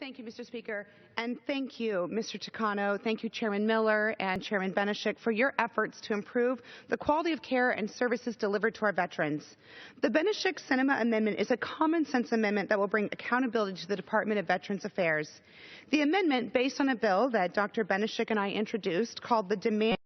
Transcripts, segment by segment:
Thank you, Mr. Speaker, and thank you, Mr. Takano. Thank you, Chairman Miller and Chairman Benishek, for your efforts to improve the quality of care and services delivered to our veterans. The Benishek-Sinema Amendment is a common-sense amendment that will bring accountability to the Department of Veterans Affairs. The amendment, based on a bill that Dr. Benishek and I introduced called the Demand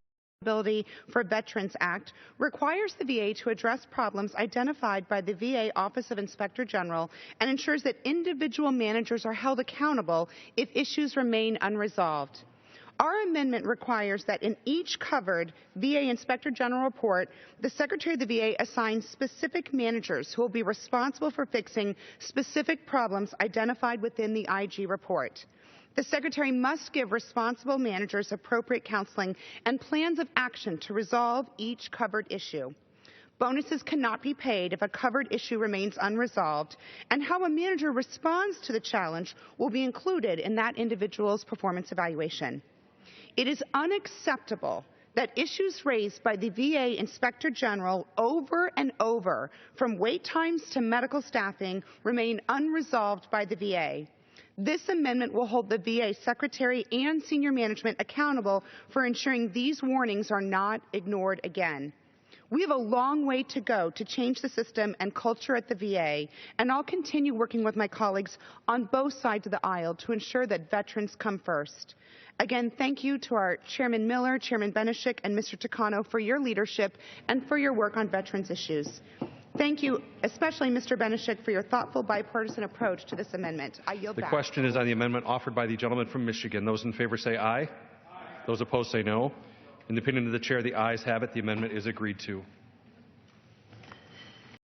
for Veterans Act, requires the VA to address problems identified by the VA Office of Inspector General and ensures that individual managers are held accountable if issues remain unresolved. Our amendment requires that in each covered VA Inspector General report, the Secretary of the VA assigns specific managers who will be responsible for fixing specific problems identified within the IG report. The Secretary must give responsible managers appropriate counseling and plans of action to resolve each covered issue. Bonuses cannot be paid if a covered issue remains unresolved, and how a manager responds to the challenge will be included in that individual's performance evaluation. It is unacceptable that issues raised by the VA Inspector General over and over, from wait times to medical staffing, remain unresolved by the VA. This amendment will hold the VA Secretary and senior management accountable for ensuring these warnings are not ignored again. We have a long way to go to change the system and culture at the VA, and I'll continue working with my colleagues on both sides of the aisle to ensure that veterans come first. Again, thank you to our Chairman Miller, Chairman Benishek, and Mr. Takano for your leadership and for your work on veterans issues. Thank you, especially Mr. Benishek, for your thoughtful bipartisan approach to this amendment. I yield back. The question is on the amendment offered by the gentleman from Michigan. Those in favor say aye. Those opposed say no. In the opinion of the chair, the ayes have it. The amendment is agreed to.